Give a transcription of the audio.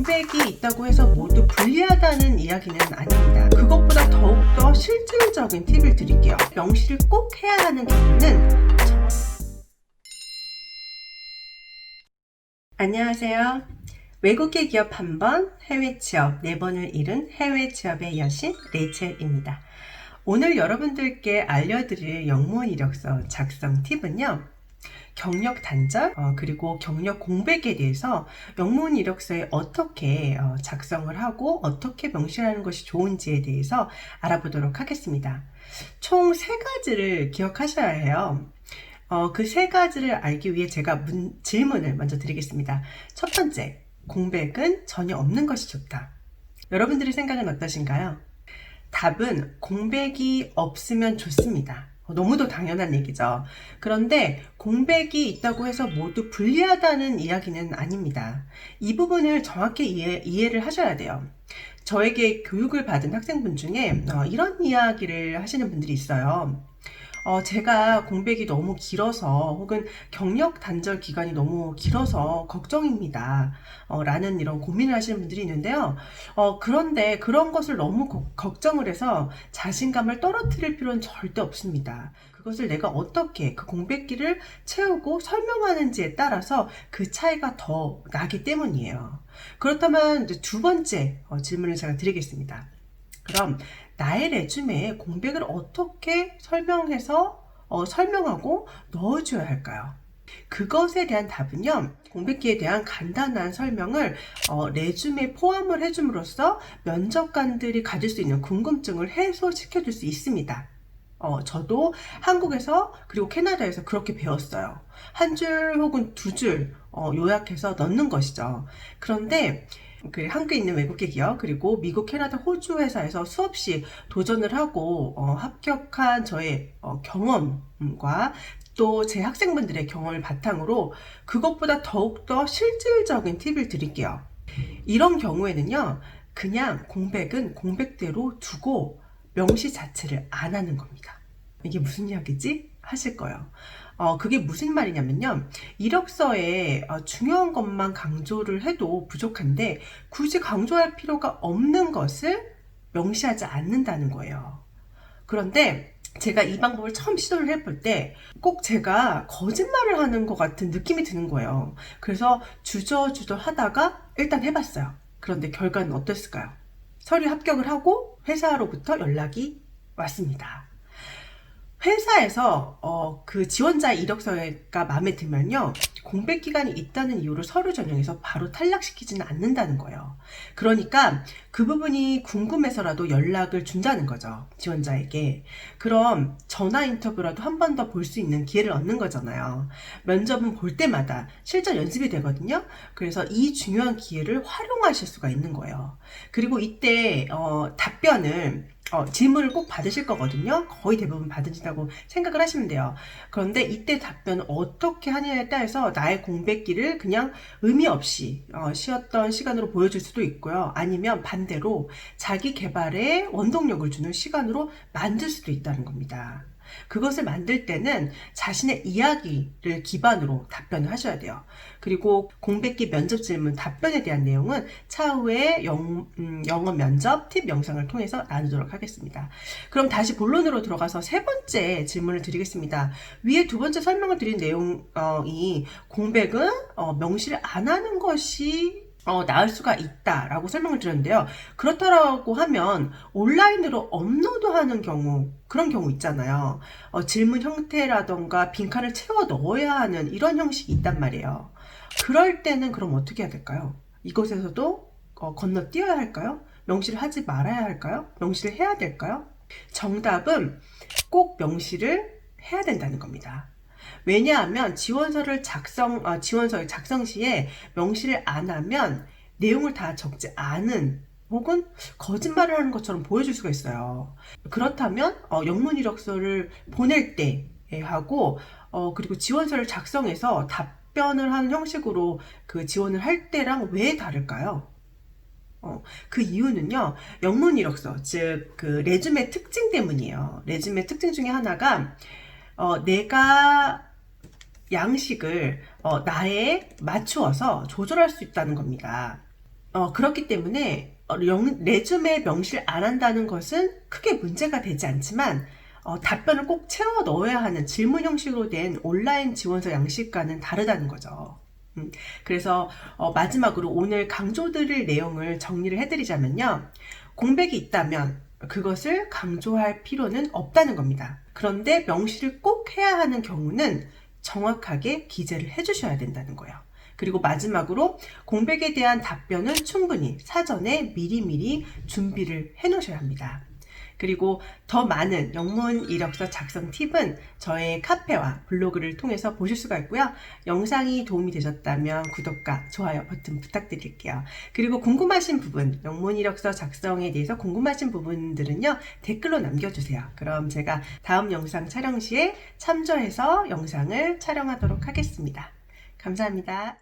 공백이 있다고 해서 모두 불리하다는 이야기는 아닙니다. 그것보다 더욱더 실질적인 팁을 드릴게요. 명시를 꼭 해야 하는 경우는 안녕하세요. 외국계 기업 한 번, 해외 취업 4번을 이룬 해외 취업의 여신 레이첼입니다. 오늘 여러분들께 알려드릴 영문 이력서 작성 팁은요. 경력 단절 그리고 경력 공백에 대해서 영문 이력서에 어떻게 작성을 하고 어떻게 명시하는 것이 좋은지에 대해서 알아보도록 하겠습니다. 총 3가지를 기억하셔야 해요. 그 3가지를 알기 위해 제가 질문을 먼저 드리겠습니다. 첫 번째, 공백은 전혀 없는 것이 좋다. 여러분들의 생각은 어떠신가요? 답은 공백이 없으면 좋습니다. 너무도 당연한 얘기죠. 그런데 공백이 있다고 해서 모두 불리하다는 이야기는 아닙니다. 이 부분을 정확히 이해를 하셔야 돼요. 저에게 교육을 받은 학생분 중에 이런 이야기를 하시는 분들이 있어요. 제가 공백이 너무 길어서 혹은 경력 단절 기간이 너무 길어서 걱정입니다. 라는 이런 고민을 하시는 분들이 있는데요. 그런데 그런 것을 너무 걱정을 해서 자신감을 떨어뜨릴 필요는 절대 없습니다. 그것을 내가 어떻게 그 공백기를 채우고 설명하는지에 따라서 그 차이가 더 나기 때문이에요. 그렇다면 이제 두 번째 질문을 제가 드리겠습니다. 그럼 나의 레주메에 공백을 어떻게 설명하고 넣어줘야 할까요? 그것에 대한 답은요, 공백기에 대한 간단한 설명을 레주메에 포함을 해줌으로써 면접관들이 가질 수 있는 궁금증을 해소시켜 줄 수 있습니다. 저도 한국에서 그리고 캐나다에서 그렇게 배웠어요. 한 줄 혹은 2줄 요약해서 넣는 것이죠. 그런데 한국에 있는 외국계 기업 그리고 미국, 캐나다, 호주 회사에서 수없이 도전을 하고 합격한 저의 경험과 또 제 학생분들의 경험을 바탕으로 그것보다 더욱더 실질적인 팁을 드릴게요. 이런 경우에는요, 그냥 공백은 공백대로 두고 명시 자체를 안 하는 겁니다. 이게 무슨 이야기지? 하실 거예요. 그게 무슨 말이냐면요. 이력서에 중요한 것만 강조를 해도 부족한데 굳이 강조할 필요가 없는 것을 명시하지 않는다는 거예요. 그런데 제가 이 방법을 처음 시도를 해볼 때 꼭 제가 거짓말을 하는 것 같은 느낌이 드는 거예요. 그래서 주저주저 하다가 일단 해봤어요. 그런데 결과는 어땠을까요? 서류 합격을 하고 회사로부터 연락이 왔습니다. 회사에서 그 지원자의 이력서가 마음에 들면요, 공백 기간이 있다는 이유로 서류 전형에서 바로 탈락시키지는 않는다는 거예요. 그러니까 그 부분이 궁금해서라도 연락을 준다는 거죠, 지원자에게. 그럼 전화 인터뷰라도 한 번 더 볼 수 있는 기회를 얻는 거잖아요. 면접은 볼 때마다 실전 연습이 되거든요. 그래서 이 중요한 기회를 활용하실 수가 있는 거예요. 그리고 이때 답변을 질문을 꼭 받으실 거거든요. 거의 대부분 받으신다고 생각을 하시면 돼요. 그런데 이때 답변을 어떻게 하느냐에 따라서 나의 공백기를 그냥 의미 없이 쉬었던 시간으로 보여줄 수도 있고요. 아니면 반대로 자기 개발에 원동력을 주는 시간으로 만들 수도 있다는 겁니다. 그것을 만들 때는 자신의 이야기를 기반으로 답변을 하셔야 돼요. 그리고 공백기 면접 질문 답변에 대한 내용은 차후에 영어 면접 팁 영상을 통해서 나누도록 하겠습니다. 그럼 다시 본론으로 들어가서 3번째 질문을 드리겠습니다. 위에 2번째 설명을 드린 내용이 공백은 명시를 안 하는 것이 나을 수가 있다라고 설명을 드렸는데요. 그렇다라고 하면 온라인으로 업로드하는 경우, 그런 경우 있잖아요. 질문 형태라던가 빈칸을 채워 넣어야 하는 이런 형식이 있단 말이에요. 그럴 때는 그럼 어떻게 해야 될까요? 이것에서도 건너뛰어야 할까요? 명시를 하지 말아야 할까요? 명시를 해야 될까요? 정답은 꼭 명시를 해야 된다는 겁니다. 왜냐하면 지원서의 작성 시에 명시를 안 하면 내용을 다 적지 않은 혹은 거짓말을 하는 것처럼 보여줄 수가 있어요. 그렇다면 영문 이력서를 보낼 때 하고 그리고 지원서를 작성해서 답변을 하는 형식으로 그 지원을 할 때랑 왜 다를까요? 그 이유는요, 영문 이력서, 즉 그 레주메 특징 때문이에요. 레주메 특징 중에 하나가 내가 양식을 나에 맞추어서 조절할 수 있다는 겁니다. 그렇기 때문에 레줌에 명시를 안 한다는 것은 크게 문제가 되지 않지만 답변을 꼭 채워 넣어야 하는 질문 형식으로 된 온라인 지원서 양식과는 다르다는 거죠. 그래서 마지막으로 오늘 강조드릴 내용을 정리를 해드리자면요. 공백이 있다면 그것을 강조할 필요는 없다는 겁니다. 그런데 명시를 꼭 해야 하는 경우는 정확하게 기재를 해주셔야 된다는 거예요. 그리고 마지막으로 공백에 대한 답변은 충분히 사전에 미리미리 준비를 해 놓으셔야 합니다. 그리고 더 많은 영문 이력서 작성 팁은 저의 카페와 블로그를 통해서 보실 수가 있고요. 영상이 도움이 되셨다면 구독과 좋아요 버튼 부탁드릴게요. 그리고 궁금하신 부분, 영문 이력서 작성에 대해서 궁금하신 부분들은요, 댓글로 남겨주세요. 그럼 제가 다음 영상 촬영 시에 참조해서 영상을 촬영하도록 하겠습니다. 감사합니다.